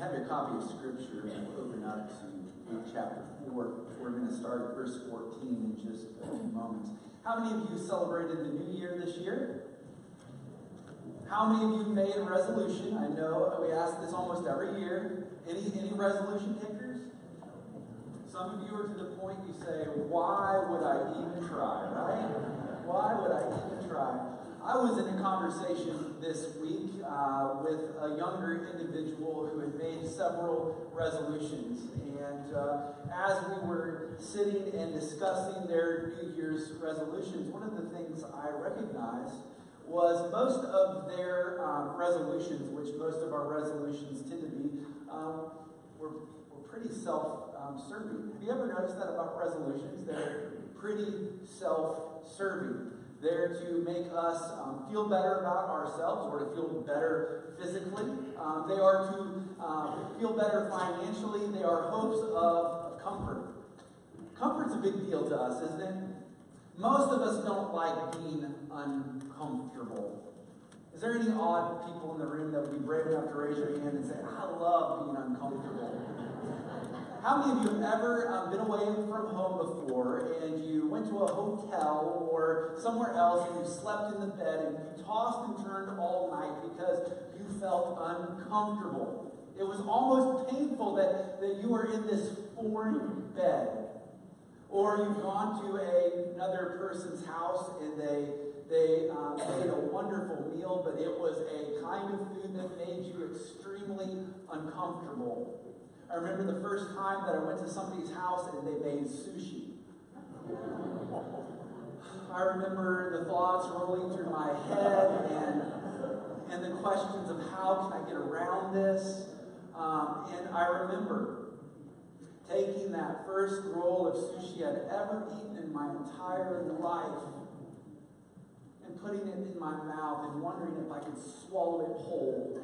have your copy of Scripture, we'll open up to Luke chapter 4. We're going to start at verse 14 in just a few moments. How many of you celebrated the new year this year? How many of you made a resolution? I know we ask this almost every year. Any resolution takers? Some of you are to the point you say, why would I even try, right? Why would I even try? I was in a conversation this week with a younger individual who had made several resolutions. And as we were sitting and discussing their New Year's resolutions, one of the things I recognized was most of their resolutions, which most of our resolutions tend to be, were pretty self-serving. Have you ever noticed that about resolutions? They're pretty self-serving. They're to make us feel better about ourselves or to feel better physically. They are to feel better financially. They are hopes of comfort. Comfort's a big deal to us, isn't it? Most of us don't like being uncomfortable. Is there any odd people in the room that would be brave enough to raise your hand and say, I love being uncomfortable? How many of you have ever been away from home before and you went to a hotel or somewhere else and you slept in the bed and you tossed and turned all night because you felt uncomfortable? It was almost painful that you were in this foreign bed. Or you've gone to another person's house and they made a wonderful meal, but it was a kind of food that made you extremely uncomfortable. I remember the first time that I went to somebody's house and they made sushi. I remember the thoughts rolling through my head and the questions of how can I get around this. And I remember taking that first roll of sushi I'd ever eaten in my entire life and putting it in my mouth and wondering if I could swallow it whole.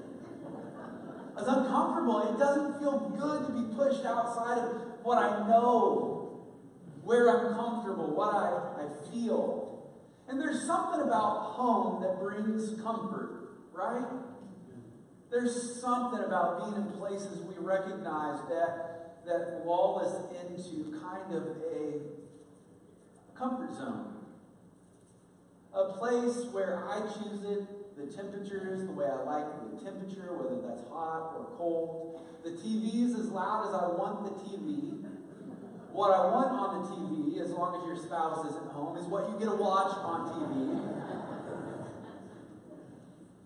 I was uncomfortable. It doesn't feel good to be pushed outside of what I know, where I'm comfortable, what I feel. And there's something about home that brings comfort, right? There's something about being in places we recognize that lull us into kind of a comfort zone. A place where I choose it, the temperature is the way I like the temperature, whether that's hot or cold. The TV is as loud as I want the TV. What I want on the TV, as long as your spouse isn't home, is what you get to watch on TV.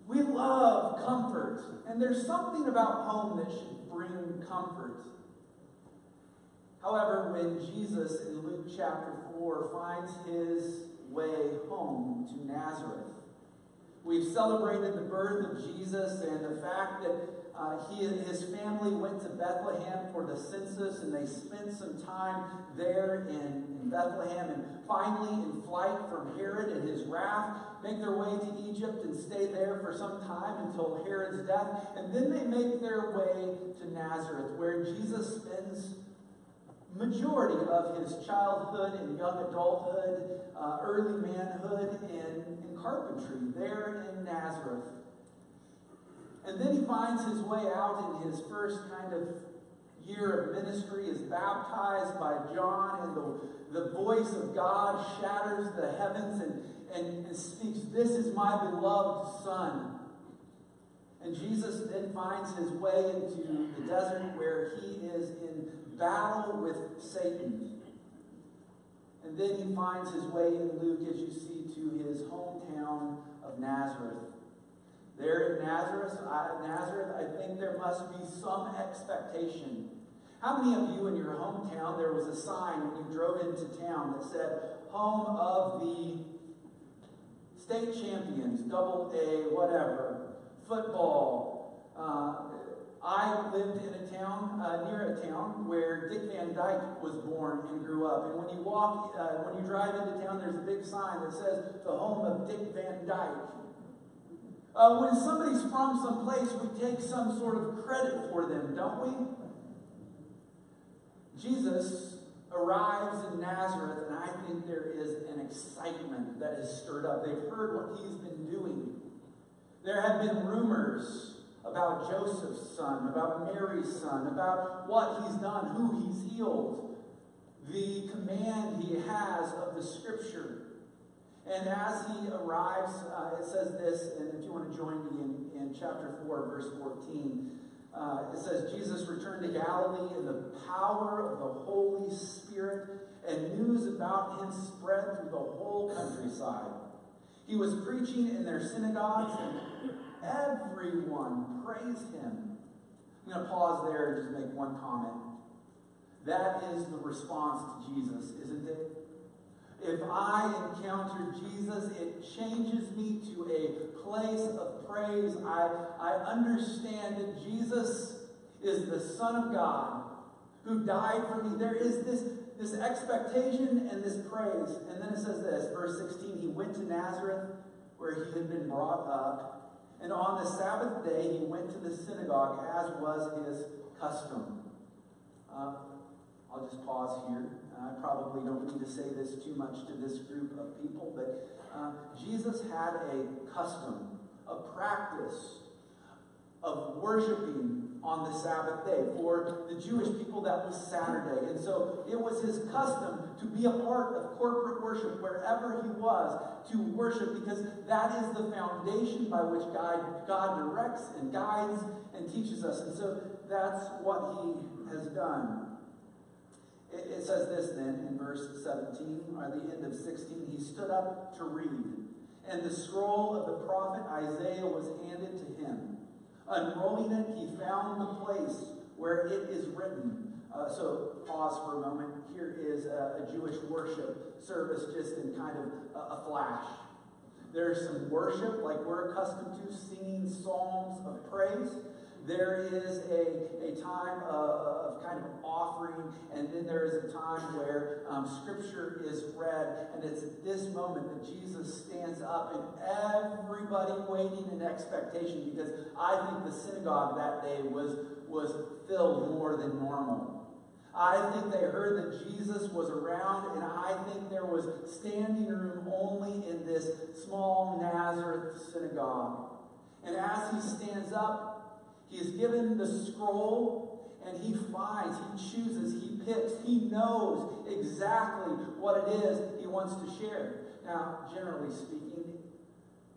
We love comfort, and there's something about home that should bring comfort. However, when Jesus in Luke chapter 4 finds his way home to Nazareth, we've celebrated the birth of Jesus and the fact that he and his family went to Bethlehem for the census, and they spent some time there in Bethlehem, and finally, in flight from Herod and his wrath, make their way to Egypt and stay there for some time until Herod's death, and then they make their way to Nazareth, where Jesus spends majority of his childhood and young adulthood, early manhood, and carpentry there in Nazareth. And then he finds his way out in his first kind of year of ministry, is baptized by John, and the voice of God shatters the heavens and speaks, "This is my beloved Son." And Jesus then finds his way into the desert where he is in battle with Satan. And then he finds his way in Luke, as you see, to his hometown of Nazareth. There in Nazareth, I think there must be some expectation. How many of you in your hometown, there was a sign when you drove into town that said, home of the state champions, double A, whatever, football. I lived in a town, near a town, where Dick Van Dyke was born and grew up. And when you drive into town, there's a big sign that says, the home of Dick Van Dyke. When somebody's from some place, we take some sort of credit for them, don't we? Jesus arrives in Nazareth, and I think there is an excitement that is stirred up. They've heard what he's been doing. There have been rumors about Joseph's son, about Mary's son, about what he's done, who he's healed, the command he has of the Scripture. And as he arrives, it says this, and if you want to join me in chapter 4, verse 14, it says, Jesus returned to Galilee in the power of the Holy Spirit, and news about him spread through the whole countryside. He was preaching in their synagogues, and everyone praised him. I'm going to pause there and just make one comment. That is the response to Jesus, isn't it? If I encounter Jesus, it changes me to a place of praise. I understand that Jesus is the Son of God who died for me. There is this expectation and this praise. And then it says this, verse 16, he went to Nazareth where he had been brought up. And on the Sabbath day, he went to the synagogue as was his custom. I'll just pause here. I probably don't need to say this too much to this group of people, but Jesus had a custom, a practice of worshiping on the Sabbath day. For the Jewish people, that was Saturday. And so it was his custom to be a part of corporate worship wherever he was, to worship, because that is the foundation by which God directs and guides and teaches us. And so that's what he has done. It says this then in verse 17, or at the end of 16, he stood up to read. And the scroll of the prophet Isaiah was handed to him. Unrolling it, he found the place where it is written. So pause for a moment. Here is a Jewish worship service just in kind of a flash. There's some worship like we're accustomed to, singing psalms of praise. There is a time of kind of offering, and then there is a time where Scripture is read, and it's at this moment that Jesus stands up, and everybody waiting in expectation, because I think the synagogue that day was filled more than normal. I think they heard that Jesus was around, and I think there was standing room only in this small Nazareth synagogue. And as he stands up, he is given the scroll, and he finds, he chooses, he picks, he knows exactly what it is he wants to share. Now, generally speaking,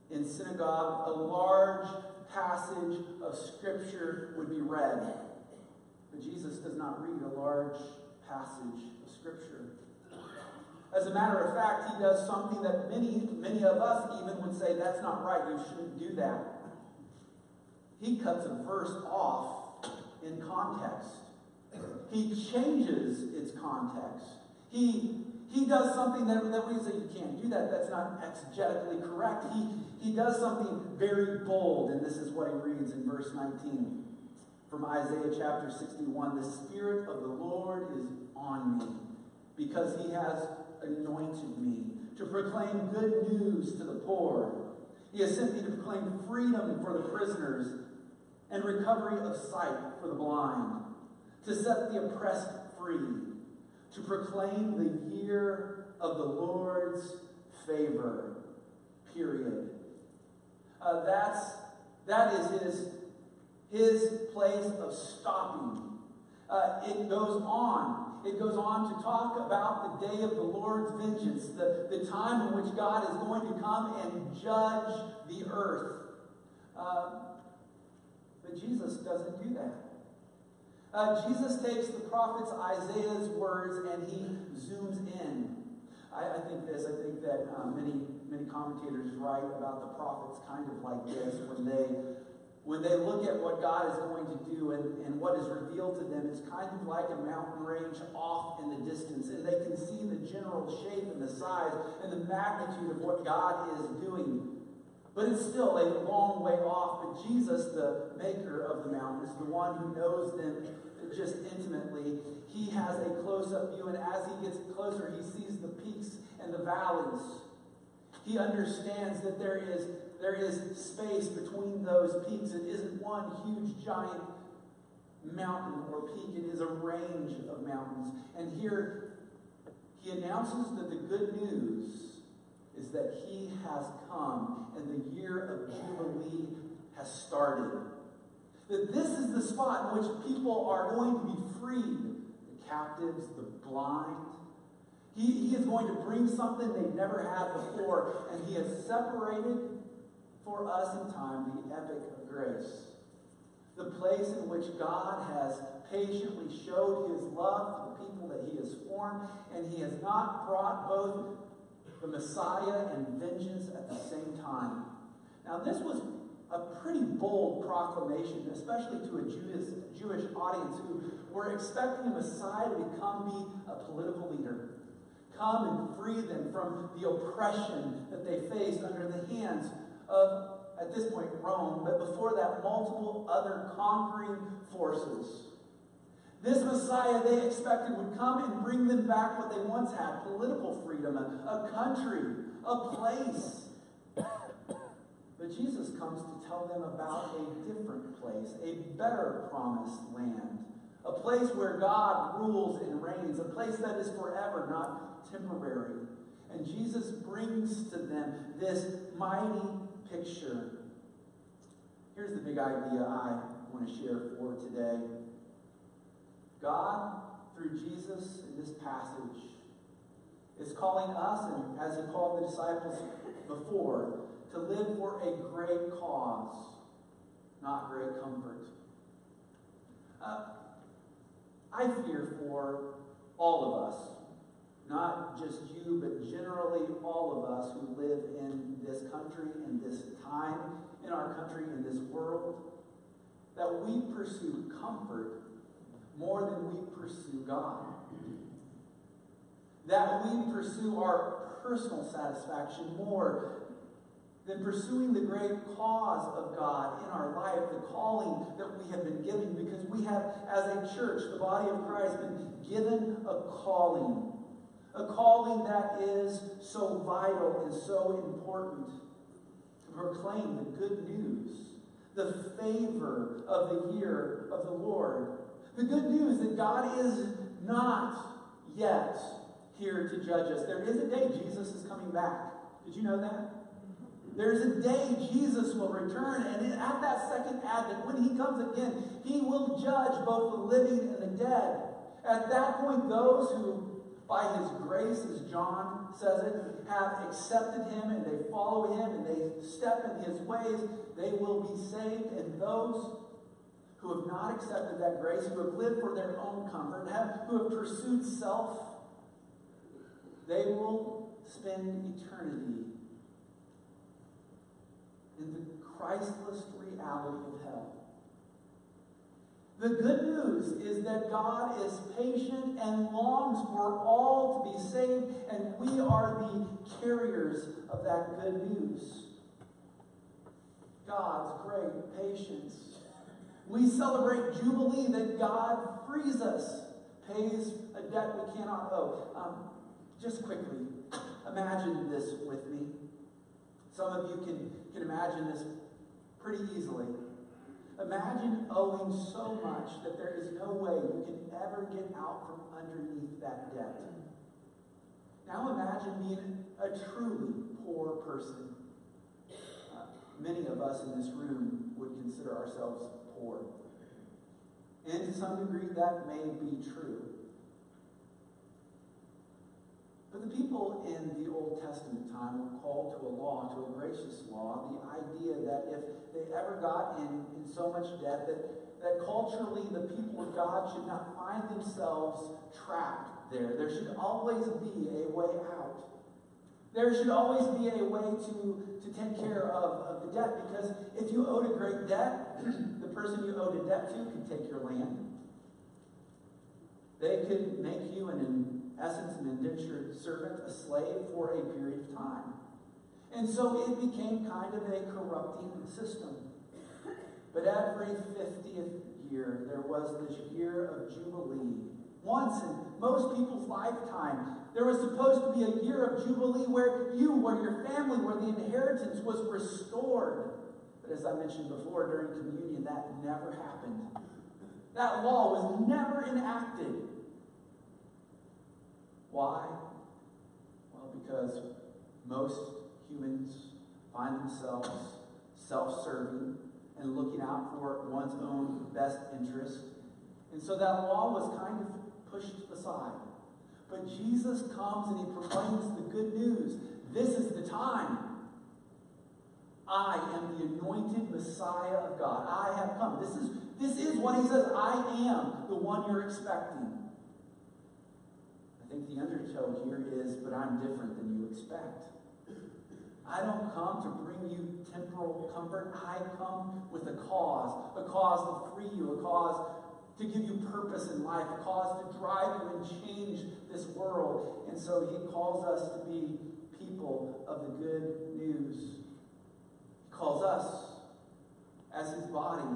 in synagogue, a large passage of Scripture would be read. But Jesus does not read a large passage of Scripture. As a matter of fact, he does something that many of us even would say, that's not right, you shouldn't do that. He cuts a verse off in context. He changes its context. He does something that we say, you can't do that. That's not exegetically correct. He does something very bold, and this is what he reads in verse 19. From Isaiah chapter 61, the Spirit of the Lord is on me, because he has anointed me to proclaim good news to the poor. He has sent me to proclaim freedom for the prisoners and recovery of sight for the blind, to set the oppressed free, to proclaim the year of the Lord's favor. Period. That is his place of stopping. It goes on. It goes on to talk about the day of the Lord's vengeance, the time in which God is going to come and judge the earth. But Jesus doesn't do that. Jesus takes the prophet Isaiah's words and he zooms in. I think that many commentators write about the prophets kind of like this when they look at what God is going to do and what is revealed to them. It's kind of like a mountain range off in the distance, and they can see the general shape and the size and the magnitude of what God is doing. But it's still a long way off. But Jesus, the maker of the mountains, the one who knows them just intimately, he has a close-up view, and as he gets closer, he sees the peaks and the valleys. He understands that there is space between those peaks. It isn't one huge giant mountain or peak. It is a range of mountains. And here he announces that the good news is that he has come and the year of Jubilee has started. That this is the spot in which people are going to be freed. The captives, the blind. He is going to bring something they've never had before, and he has separated for us in time the epic of grace. The place in which God has patiently showed his love to the people that he has formed, and he has not brought both the Messiah and vengeance at the same time. Now, this was a pretty bold proclamation, especially to a Jewish audience who were expecting the Messiah to be a political leader. Come and free them from the oppression that they faced under the hands of, at this point, Rome, but before that, multiple other conquering forces. This Messiah they expected would come and bring them back what they once had, political freedom, a country, a place. But Jesus comes to tell them about a different place, a better promised land, a place where God rules and reigns, a place that is forever, not temporary. And Jesus brings to them this mighty picture. Here's the big idea I want to share for today. God, through Jesus in this passage, is calling us, and as he called the disciples before, to live for a great cause, not great comfort. I fear for all of us, not just you, but generally all of us who live in this country, in this time, in our country, in this world, that we pursue comfort more than we pursue God. That we pursue our personal satisfaction more than pursuing the great cause of God in our life, the calling that we have been given, because we have, as a church, the body of Christ, been given a calling that is so vital and so important to proclaim the good news, the favor of the year of the Lord, the good news that God is not yet here to judge us. There is a day Jesus is coming back. Did you know that? There's a day Jesus will return, and at that second advent, when he comes again, he will judge both the living and the dead. At that point, those who, by his grace, as John says it, have accepted him and they follow him and they step in his ways, they will be saved. And those who have not accepted that grace, who have lived for their own comfort, who have pursued self, they will spend eternity in the Christless reality of hell. The good news is that God is patient and longs for all to be saved, and we are the carriers of that good news. God's great patience. We celebrate Jubilee, that God frees us, pays a debt we cannot owe. Just quickly, imagine this with me. Some of you can imagine this pretty easily. Imagine owing so much that there is no way you can ever get out from underneath that debt. Now imagine being a truly poor person. Many of us in this room would consider ourselves poor. And to some degree that may be true. But the people in the Old Testament time were called to a law, to a gracious law, the idea that if they ever got in so much debt that culturally the people of God should not find themselves trapped there. There should always be a way out. There should always be a way to take care of the debt, because if you owed a great debt, the person you owed a debt to could take your land. They could make you in essence, an indentured servant, a slave for a period of time. And so it became kind of a corrupting system. But every 50th year, there was this year of Jubilee. Once in most people's lifetime, there was supposed to be a year of Jubilee where your family, where the inheritance was restored. But as I mentioned before, during communion, that never happened. That law was never enacted. Why? Well, because most humans find themselves self-serving and looking out for one's own best interest. And so that law was kind of pushed aside. But Jesus comes and he proclaims the good news. This is the time. I am the anointed Messiah of God. I have come. This is what he says. I am the one you're expecting. I think the undertow here is, but I'm different than you expect. I don't come to bring you temporal comfort. I come with a cause to free you, a cause to give you purpose in life, a cause to drive you and change this world. And so he calls us to be people of the good news. He calls us, as his body,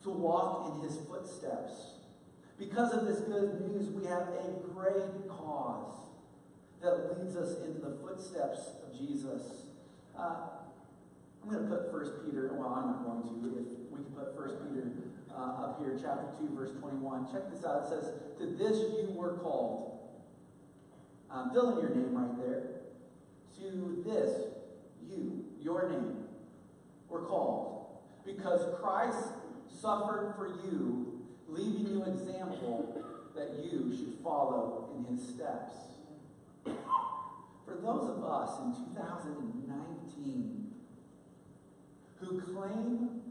to walk in his footsteps. Because of this good news, we have a great cause that leads us into the footsteps of Jesus. I'm going to put 1 Peter, well, I'm not going to. If we can put 1 Peter up here, chapter 2, verse 21. Check this out. It says, to this you were called. Fill in your name right there. To this, your name, were called. Because Christ suffered for you, leaving you example that you should follow in his steps. For those of us in 2019 who claim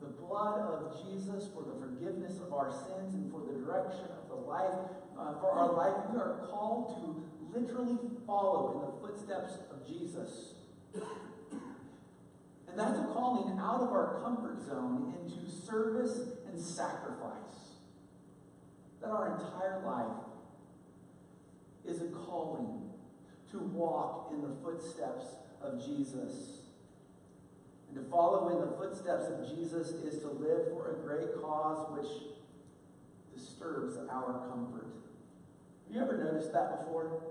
the blood of Jesus for the forgiveness of our sins and for the direction of the life, for our life, we are called to literally follow in the footsteps of Jesus. And that's a calling out of our comfort zone into service and sacrifice. That our entire life is a calling to walk in the footsteps of Jesus. And to follow in the footsteps of Jesus is to live for a great cause which disturbs our comfort. Have you ever noticed that before?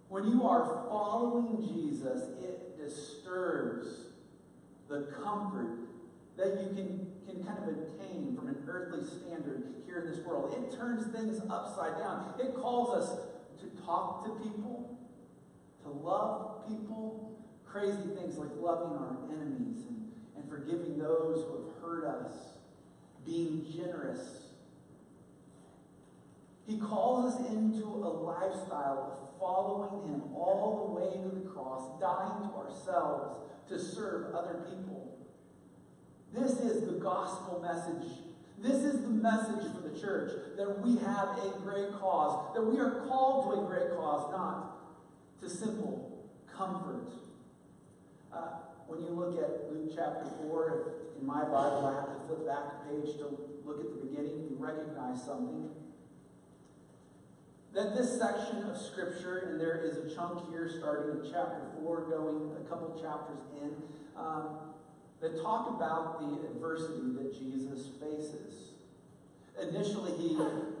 When you are following Jesus, it disturbs the comfort that you can kind of attain from an earthly standard here in this world. It turns things upside down. It calls us to talk to people, to love people, crazy things like loving our enemies and forgiving those who have hurt us, being generous. He calls us into a lifestyle of following him all the way to the cross, dying to ourselves to serve other people. This is the gospel message. This is the message for the church, that we have a great cause, that we are called to a great cause, not to simple comfort. When you look at Luke chapter 4, in my Bible I have to flip back a page to look at the beginning, you recognize something. That this section of Scripture, and there is a chunk here starting in chapter 4, going a couple chapters in, that talk about the adversity that Jesus faces. Initially, he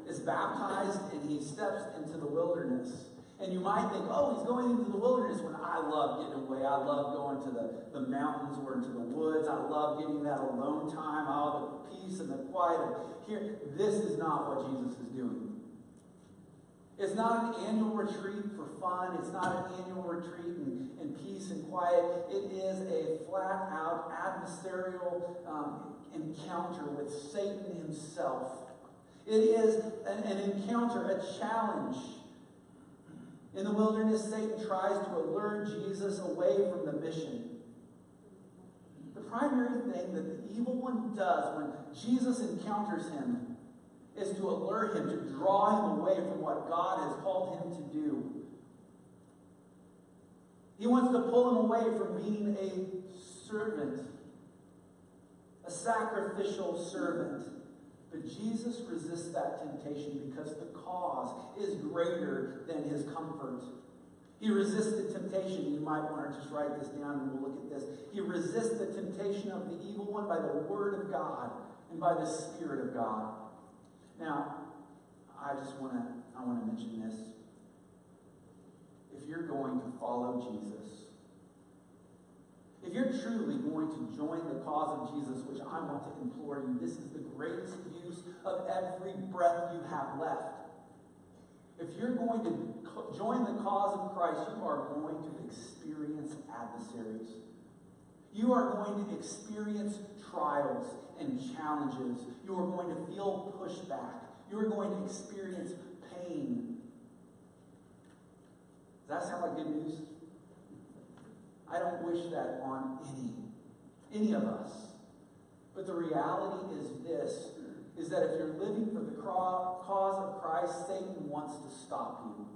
is baptized and he steps into the wilderness. And you might think, oh, he's going into the wilderness when I love getting away. I love going to the mountains or into the woods. I love getting that alone time, all the peace and the quiet of here. This is not what Jesus is doing. It's not an annual retreat for fun. It's not an annual retreat in peace and quiet. It is a flat-out adversarial encounter with Satan himself. It is an encounter, a challenge. In the wilderness, Satan tries to allure Jesus away from the mission. The primary thing that the evil one does when Jesus encounters him is to allure him, to draw him away from what God has called him to do. He wants to pull him away from being a servant, a sacrificial servant. But Jesus resists that temptation because the cause is greater than his comfort. He resisted temptation. You might want to just write this down and we'll look at this. He resists the temptation of the evil one by the word of God and by the Spirit of God. Now, I want to mention this. If you're going to follow Jesus, if you're truly going to join the cause of Jesus, which I want to implore you, this is the greatest use of every breath you have left. If you're going to join the cause of Christ, you are going to experience adversaries. You are going to experience trials and challenges. You are going to feel pushback. You are going to experience pain. Does that sound like good news? I don't wish that on any of us. But the reality is this, is that if you're living for the cause of Christ, Satan wants to stop you.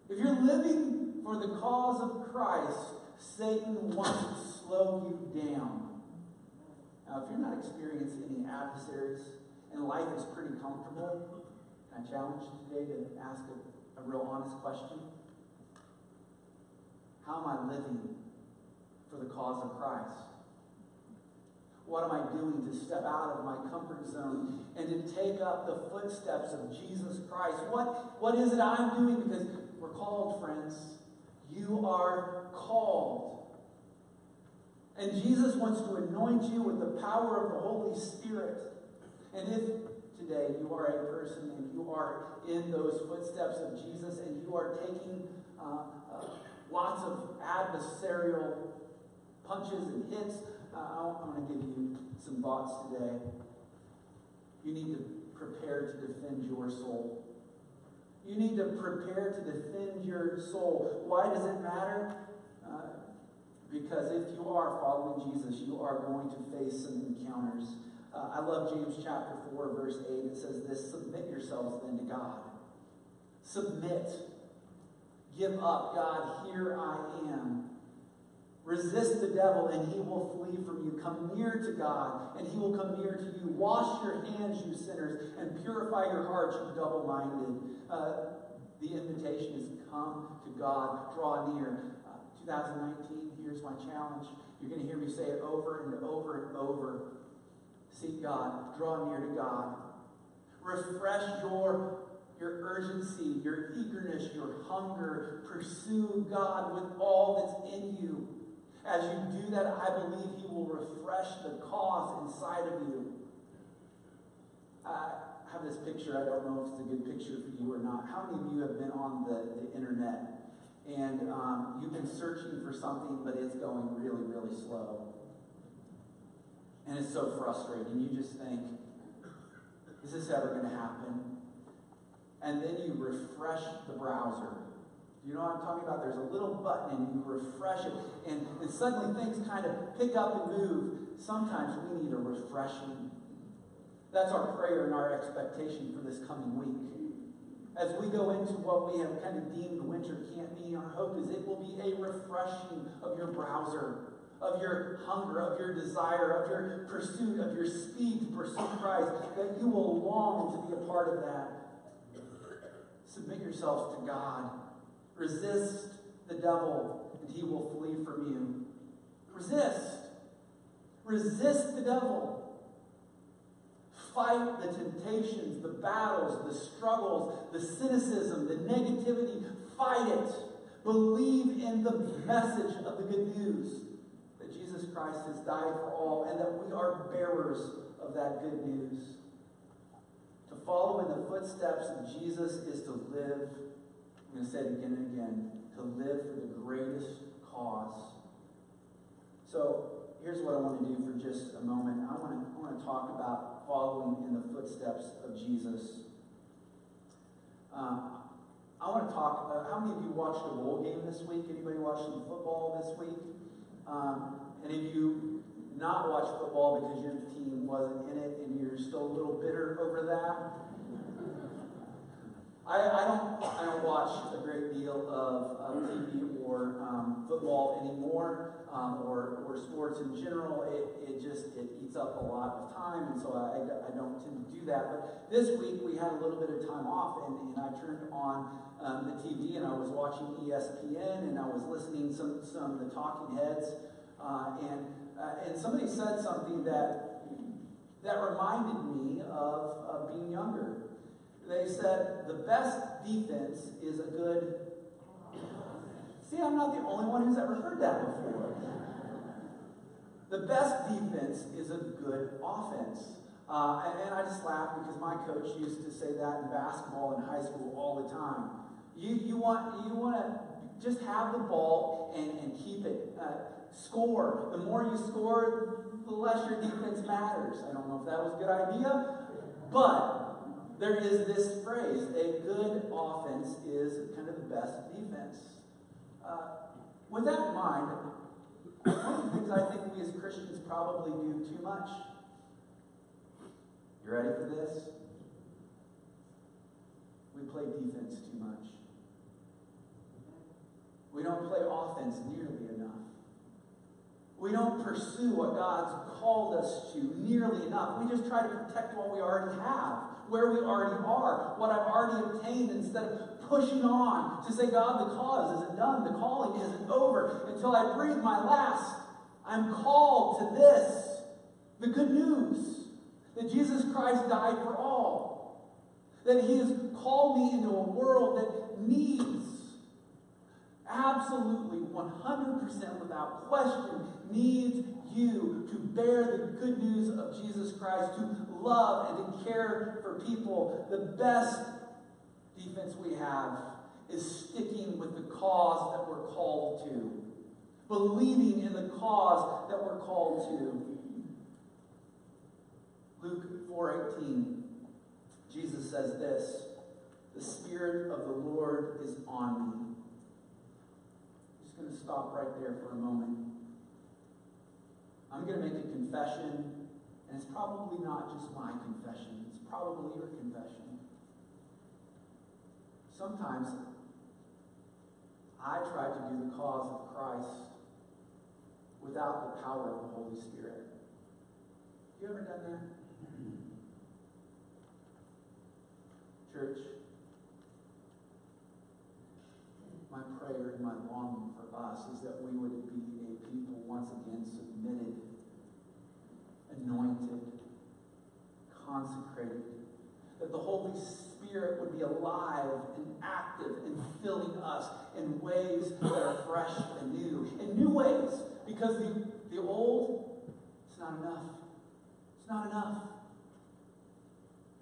If you're living for the cause of Christ, Satan wants to slow you down. Now, if you're not experiencing any adversaries and life is pretty comfortable, can I challenge you today to ask a real honest question? How am I living for the cause of Christ? What am I doing to step out of my comfort zone and to take up the footsteps of Jesus Christ? What is it I'm doing? Because we're called, friends. You are called. And Jesus wants to anoint you with the power of the Holy Spirit. And if today you are a person and you are in those footsteps of Jesus and you are taking lots of adversarial punches and hits, I'm going to give you some thoughts today. You need to prepare to defend your soul. You need to prepare to defend your soul. Why does it matter? Because if you are following Jesus, you are going to face some encounters. I love James chapter 4, verse 8. It says this: submit yourselves then to God. Submit. Give up. God, here I am. Resist the devil and he will flee from you. Come near to God and he will come near to you. Wash your hands, you sinners, and purify your hearts, you double-minded. The invitation is come to God. Draw near. 2019, here's my challenge. You're going to hear me say it over and over and over. Seek God. Draw near to God. Refresh your urgency, your eagerness, your hunger. Pursue God with all that's in you. As you do that, I believe he will refresh the cause inside of you. I have this picture. I don't know if it's a good picture for you or not. How many of you have been on the internet and you've been searching for something, but it's going really, really slow? And it's so frustrating. You just think, is this ever going to happen? And then you refresh the browser. You know what I'm talking about? There's a little button and you refresh it, and suddenly things kind of pick up and move. Sometimes we need a refreshing. That's our prayer and our expectation for this coming week. As we go into what we have kind of deemed winter can't be, our hope is it will be a refreshing of your browser, of your hunger, of your desire, of your pursuit, of your speed to pursue Christ, that you will long to be a part of that. Submit yourselves to God. Resist the devil, and he will flee from you. Resist. Resist the devil. Fight the temptations, the battles, the struggles, the cynicism, the negativity. Fight it. Believe in the message of the good news that Jesus Christ has died for all and that we are bearers of that good news. To follow in the footsteps of Jesus is to live, I'm going to say it again and again, to live for the greatest cause. So here's what I want to do for just a moment. I want to talk about following in the footsteps of Jesus. I want to talk, how many of you watched a bowl game this week? Anybody watch some football this week? Any of you not watch football because your team wasn't in it and you're still a little bitter over that? I don't watch a great deal of TV or football anymore, or sports in general. It eats up a lot of time, and so I don't tend to do that. But this week we had a little bit of time off, and I turned on the TV and I was watching ESPN and I was listening to some of the talking heads, and somebody said something that reminded me of being younger. They said, the best defense is a good... See, I'm not the only one who's ever heard that before. The best defense is a good offense. And I just laugh because my coach used to say that in basketball in high school all the time. You want to just have the ball and keep it. Score. The more you score, the less your defense matters. I don't know if that was a good idea, but there is this phrase, a good offense is kind of the best defense. With that in mind, one of the things I think we as Christians probably do too much. You ready for this? We play defense too much. We don't play offense nearly enough. We don't pursue what God's called us to nearly enough. We just try to protect what we already have, where we already are, what I've already obtained, instead of pushing on to say, God, the cause isn't done. The calling isn't over until I breathe my last. I'm called to this. The good news that Jesus Christ died for all. That he has called me into a world that needs, absolutely 100% without question, needs you to bear the good news of Jesus Christ, to love and to care for people. The best defense we have is sticking with the cause that we're called to. Believing in the cause that we're called to. Luke 4:18, Jesus says this, "The Spirit of the Lord is on me." I'm just going to stop right there for a moment. I'm going to make a confession, and it's probably not just my confession. It's probably your confession. Sometimes I try to do the cause of Christ without the power of the Holy Spirit. You ever done that? Church, my prayer and my longing for us is that we would be a people once again submitted, anointed, consecrated, that the Holy Spirit would be alive and active and filling us in ways that are fresh and new. In new ways, because the old, it's not enough. It's not enough.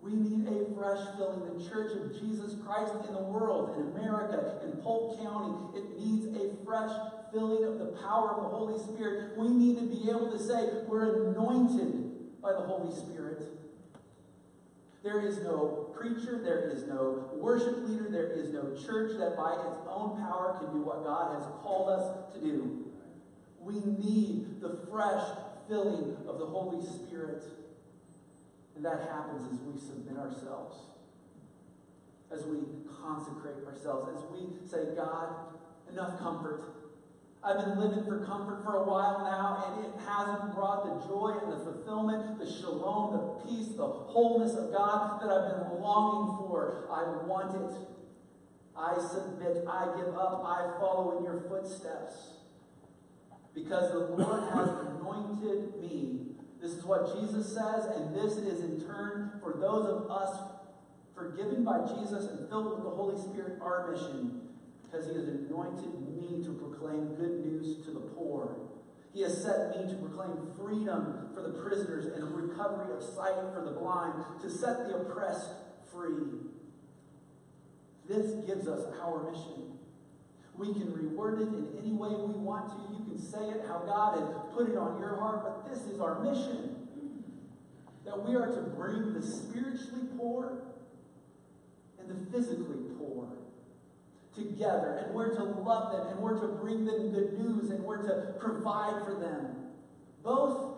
We need a fresh filling. The Church of Jesus Christ in the world, in America, in Polk County, it needs a fresh filling of the power of the Holy Spirit. We need to be able to say we're anointed by the Holy Spirit. There is no preacher, there is no worship leader, there is no church that by its own power can do what God has called us to do. We need the fresh filling of the Holy Spirit. And that happens as we submit ourselves, as we consecrate ourselves, as we say, God, enough comfort. I've been living for comfort for a while now, and it hasn't brought the joy and the fulfillment, the shalom, the peace, the wholeness of God that I've been longing for. I want it. I submit. I give up. I follow in your footsteps. Because the Lord has anointed me. This is what Jesus says, and this is in turn for those of us forgiven by Jesus and filled with the Holy Spirit, our mission. Because he has anointed me to proclaim good news to the poor. He has set me to proclaim freedom for the prisoners and recovery of sight for the blind, to set the oppressed free. This gives us our mission. We can reword it in any way we want to. You can say it how God has put it on your heart, but this is our mission. That we are to bring the spiritually poor and the physically poor together, and we're to love them, and we're to bring them good news, and we're to provide for them, both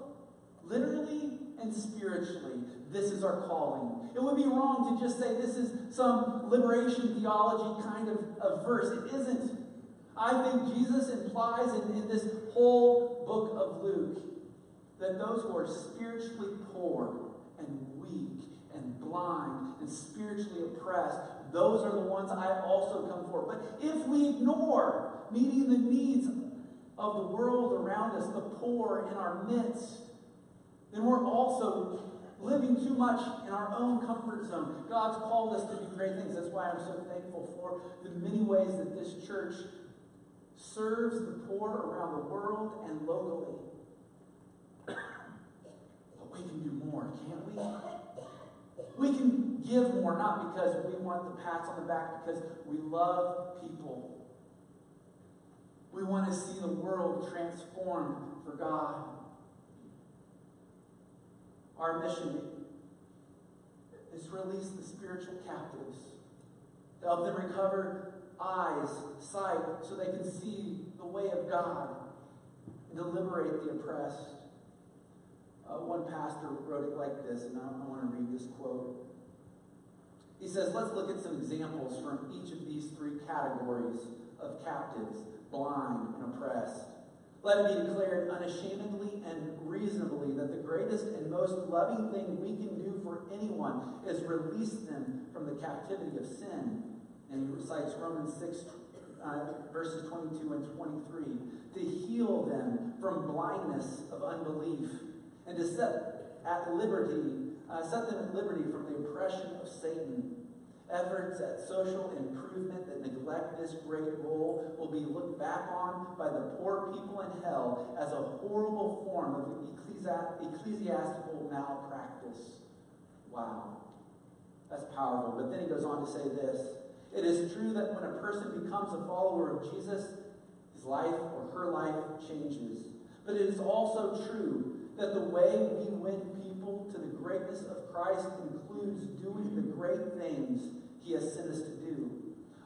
literally and spiritually. This is our calling. It would be wrong to just say this is some liberation theology kind of verse. It isn't. I think Jesus implies in this whole book of Luke that those who are spiritually poor and weak and blind and spiritually oppressed, those are the ones I also come for. But if we ignore meeting the needs of the world around us, the poor in our midst, then we're also living too much in our own comfort zone. God's called us to do great things. That's why I'm so thankful for the many ways that this church serves the poor around the world and locally. But we can do more, can't we? We can give more, not because we want the pats on the back, because we love people. We want to see the world transformed for God. Our mission is to release the spiritual captives, to help them recover eyes, sight, so they can see the way of God, and to liberate the oppressed. One pastor wrote it like this, and I want to read this quote. He says, let's look at some examples from each of these three categories of captives, blind and oppressed. Let it be declared unashamedly and reasonably that the greatest and most loving thing we can do for anyone is release them from the captivity of sin. And he recites Romans 6, verses 22 and 23, to heal them from blindness of unbelief and to set them at liberty from the oppression of Satan. Efforts at social improvement that neglect this great goal will be looked back on by the poor people in hell as a horrible form of ecclesiastical malpractice. Wow. That's powerful. But then he goes on to say this. It is true that when a person becomes a follower of Jesus, his life or her life changes. But it is also true that the way we win people to the greatness of Christ includes doing the great things he has sent us to do.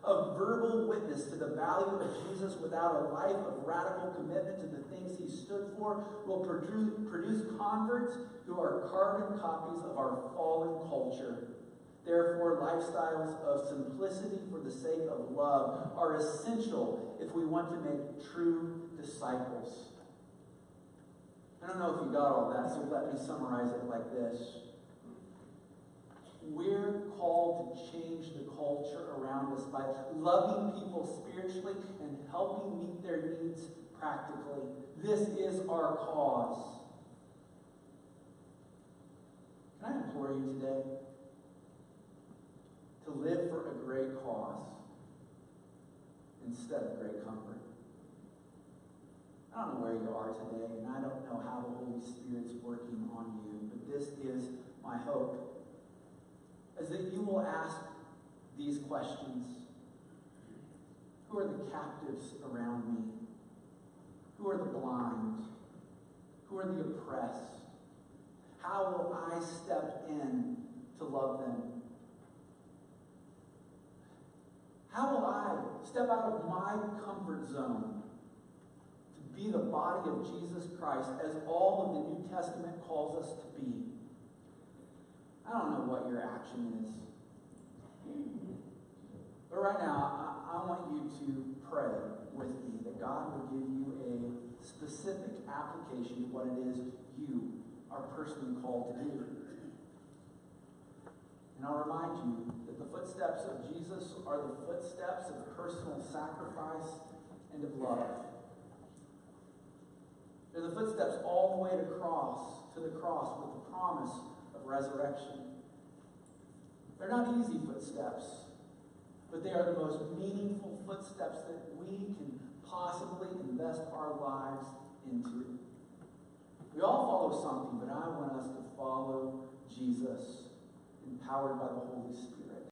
A verbal witness to the value of Jesus without a life of radical commitment to the things he stood for will produce converts who are carbon copies of our fallen culture. Therefore, lifestyles of simplicity for the sake of love are essential if we want to make true disciples. I don't know if you got all that, so let me summarize it like this. We're called to change the culture around us by loving people spiritually and helping meet their needs practically. This is our cause. Can I implore you today to live for a great cause instead of great comfort? I don't know where you are today, and I don't know how the Holy Spirit's working on you, but this is my hope, is that you will ask these questions. Who are the captives around me? Who are the blind? Who are the oppressed? How will I step in to love them? How will I step out of my comfort zone to be the body of Jesus Christ as all of the New Testament calls us to be? I don't know what your action is. But right now, I want you to pray with me that God will give you a specific application to what it is you are personally called to do. And I'll remind you that the footsteps of Jesus are the footsteps of personal sacrifice and of love. They're the footsteps all the way to the cross with the promise of resurrection. They're not easy footsteps, but they are the most meaningful footsteps that we can possibly invest our lives into. We all follow something, but I want us to follow Jesus, empowered by the Holy Spirit.